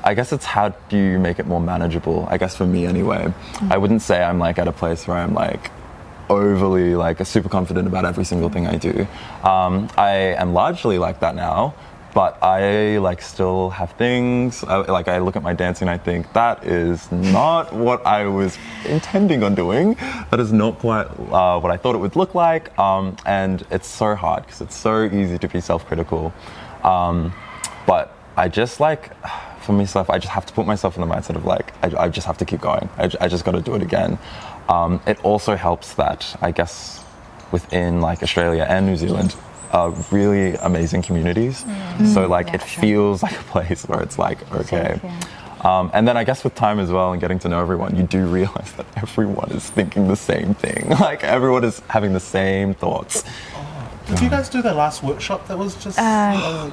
C: I guess it's how do you make it more manageable, I guess for me anyway. I wouldn't say I'm like at a place where I'm like overly like super confident about every single thing I do. I am largely like that now, but I like still have things, like I look at my dancing and I think that is not what I was intending on doing. That is not quite what I thought it would look like. And it's so hard because it's so easy to be self-critical. But I just like, for myself, I just have to put myself in the mindset of like, I just have to keep going. I just got to do it again. It also helps that, I guess, within like Australia and New Zealand, really amazing communities. So like it feels like a place where it's like, okay. And then I guess with time as well and getting to know everyone, you do realize that everyone is thinking the same thing. Like everyone is having the same thoughts.
A: Did you guys do that last workshop that was just...
C: Wish I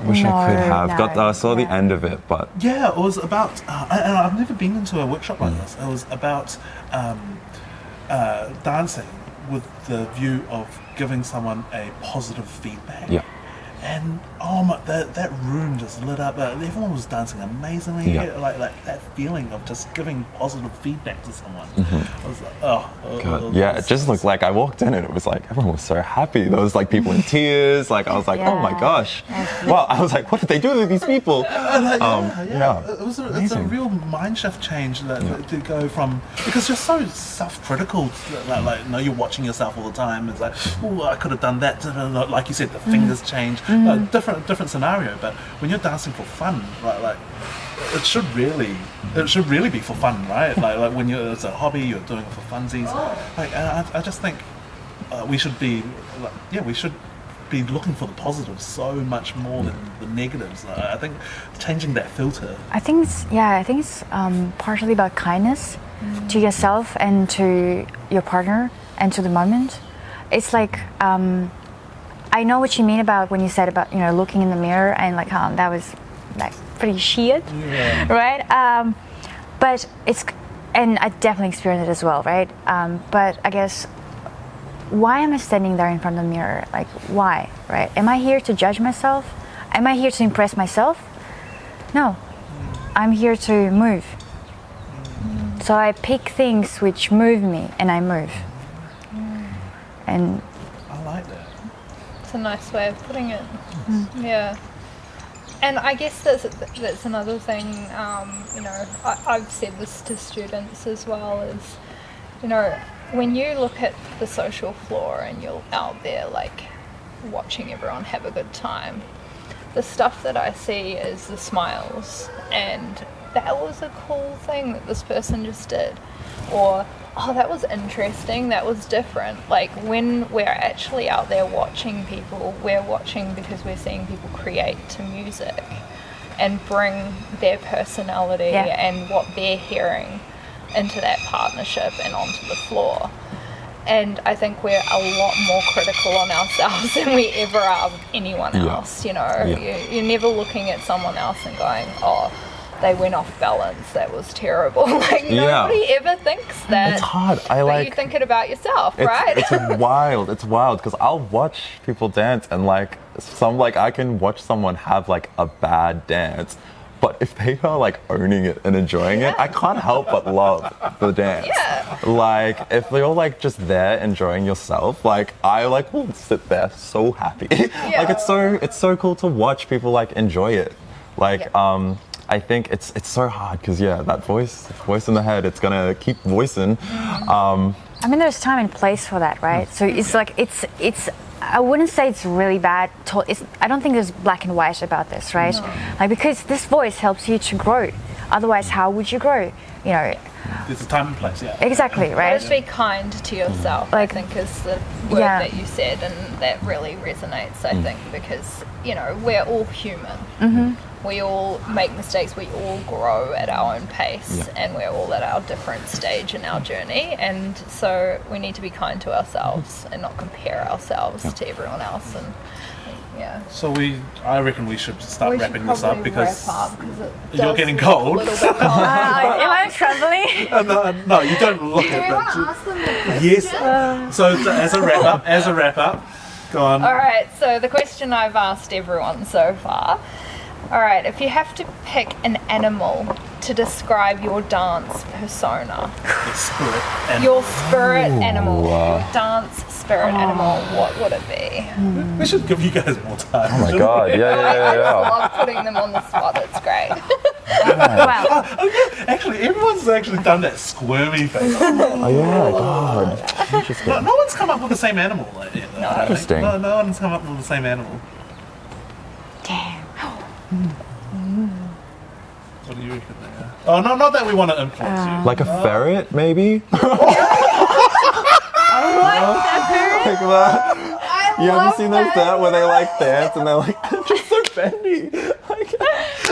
C: could have. I saw the end of it, but...
A: Yeah, it was about... and I've never been into a workshop like this. It was about dancing with the view of giving someone a positive feedback.
C: Yeah.
A: And oh my, that room just lit up. Everyone was dancing amazingly.
C: Yeah.
A: Like that feeling of just giving positive feedback to someone. I was like,
C: God. Yeah, it just looked like I walked in and it was like everyone was so happy. There was like people in tears. Like I was like, oh my gosh. Wow. I was like, what did they do to these people?
A: It's a real mind shift change to go from, because you're so self-critical. Like no, you're watching yourself all the time. It's like, oh, I could have done that. Like you said, the fingers change. Different scenario, but when you're dancing for fun, like it should really be for fun, right? Like when it's a hobby, you're doing it for funsies. Like, and I just think we should be looking for the positives so much more than the negatives. I think changing that filter.
B: I think it's partially about kindness to yourself and to your partner and to the moment. It's like. I know what you mean about when you said about, you know, looking in the mirror and like, that was like pretty shit, right? But it's, and I definitely experienced it as well, right? But I guess, why am I standing there in front of the mirror? Like, why, right? Am I here to judge myself? Am I here to impress myself? No, I'm here to move. So I pick things which move me and I move. And
A: I like that.
D: It's a nice way of putting it. Yeah. And I guess that's another thing, you know, I've said this to students as well, is, you know, when you look at the social floor and you're out there like watching everyone have a good time, the stuff that I see is the smiles, and that was a cool thing that this person just did, or oh, that was interesting, that was different. Like when we're actually out there watching people, we're watching because we're seeing people create to music and bring their personality and what they're hearing into that partnership and onto the floor. And I think we're a lot more critical on ourselves than we ever are with anyone else, you know. You're never looking at someone else and going, oh, they went off balance, that was terrible. Like nobody ever thinks that.
C: It's hard.
D: But you think it about yourself, right?
C: It's wild because I'll watch people dance and like I can watch someone have like a bad dance, but if they are like owning it and enjoying it, I can't help but love the dance. Like if they're all like just there enjoying yourself, like I like will sit there so happy. Like it's so cool to watch people like enjoy it. Like I think it's so hard because that voice in the head, it's gonna keep voicing.
B: I mean, there's time and place for that, right? So it's like it's. I wouldn't say it's really bad. I don't think there's black and white about this, right? No. Like because this voice helps you to grow. Otherwise, how would you grow? You know,
A: There's a time and place, yeah.
B: exactly, right?
D: Just be kind to yourself,
B: Like-
D: I think is the word
B: Yeah.
D: that you said, and that really resonates, I think, because, you know, we're all human. We all make mistakes, we all grow at our own pace, and we're all at our different stage in our journey, and so we need to be kind to ourselves and not compare ourselves to everyone else. And yeah.
A: So I reckon we should start
D: We should
A: wrapping this up
D: probably
A: because
D: wrap up 'cause it
A: you're
D: does
A: getting
D: look
A: cold.
D: a little bit cold.
B: Am I trembling?
A: no, you don't look
D: Do we
A: at
D: want
A: that.
D: to ask them the question?
A: Yes. So as a wrap up, go on.
D: All right, so the question I've asked everyone so far. All right, if you have to pick an animal to describe your dance persona,
A: The spirit and
D: your spirit animal, your dance spirit animal, what would it be?
A: we should give you guys more time.
C: Oh my god, yeah.
D: I just love putting them on the spot. It's great.
B: Wow.
A: Actually, everyone's actually done that squirmy face.
C: Oh yeah, god. Interesting.
A: No one's come up with the same animal. Yet, though, I don't think.
C: Interesting.
A: No one's come up with the same animal.
B: Damn.
A: What do you reckon there? Oh, no, not that we want to influence you.
C: Like a ferret, maybe? Like that. You haven't seen those that where they like dance and they're like they're just so bendy. Like,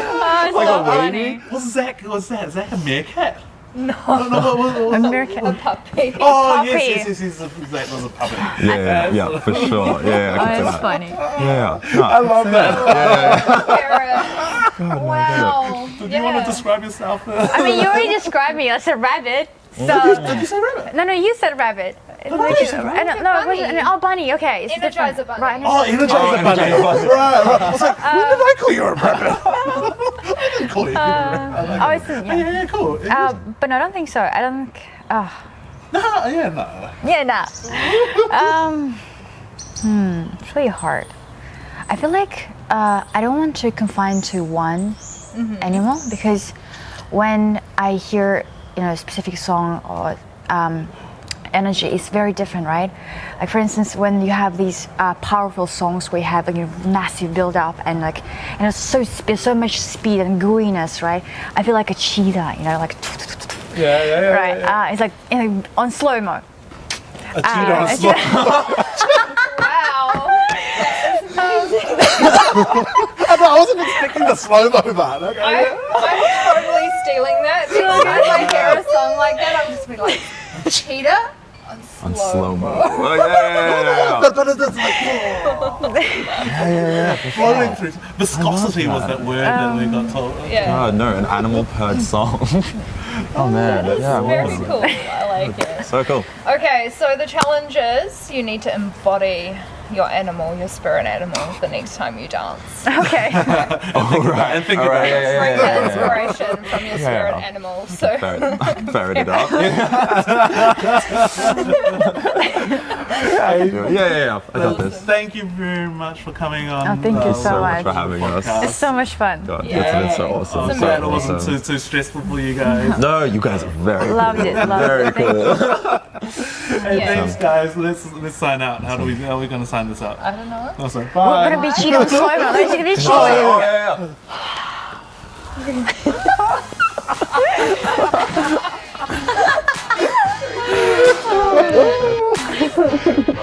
B: Oh,
C: like
B: so
C: a
B: funny.
C: wavy.
A: What's that? Is that a meerkat?
D: No,
A: What?
B: American.
D: a puppy.
A: Oh,
B: Puppy.
A: yes, Zach was a puppy.
C: Yeah, for sure. Yeah, I
B: Oh,
C: can see
B: that's
C: that.
B: funny.
C: Yeah. No,
A: I love that.
D: Parrot. Wow.
A: Do you want to describe yourself?
B: I mean, you already described me as a rabbit. So
A: Did you say rabbit?
B: no, you said rabbit.
A: did you say rabbit?
B: I don't know.
D: Bunny.
B: Bunny. Okay, it's
D: Energizer
B: different.
D: bunny.
B: Right.
A: Oh, Energizer Bunny.
C: Energizer
A: Right. I was like, when did I call you a rabbit? I didn't call you a rabbit.
B: Oh, it's
A: Yeah, cool.
B: but no, I don't think so. I don't.
A: No.
B: Yeah, nah. It's really hard. I feel like I don't want to confine to one animal because when I hear a specific song or energy, it's very different, right? Like for instance, when you have these powerful songs where you have massive build up and it's so much speed and gooiness, right? I feel like a cheetah, like
A: Yeah.
B: right. It's like on slow mo.
A: A cheetah on a slow.
D: Wow.
A: I wasn't expecting the slow-mo part. Okay.
D: I'm totally stealing that. Next time I hear a song like that, I'm just be like, cheetah
C: On slow mo. Oh, yeah.
A: But it's like floating through. Viscosity was that word that we got told.
D: Yeah.
C: Oh no, an animal purred song. Oh man, yeah,
D: Very
C: wow.
D: cool. I like it.
C: So cool.
D: Okay, so the challenge is you need to embody your animal, your spirit animal, the next time you dance.
B: Okay.
C: All right.
A: And think
C: All
A: about
C: right,
A: it.
D: Bring the inspiration from your spirit
C: Yeah.
D: animal. So
C: Ferret it up. Yeah. I got this.
A: Thank you very much for coming on.
B: Oh, thank you so
C: So much
B: much.
C: for having us.
B: It's so much fun.
C: God,
D: Yeah.
C: it's been so awesome.
A: I'm
C: So
A: glad it wasn't
C: awesome.
A: too stressful for you guys.
C: No, you guys are very
B: Loved it. Loved
C: Very
B: it. Thank you.
C: cool.
A: Hey,
D: Yeah.
A: thanks, guys. Let's sign out. How are we going to sign this out?
D: I don't know.
A: Also,
B: We're
A: bye.
B: gonna be cheating on slow mo. Let's get this
C: Oh,
B: slow.
C: yeah.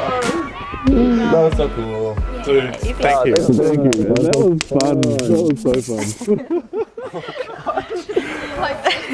C: That was so cool.
A: Dude, thank you.
E: Thank you, man. That was fun. That was so fun.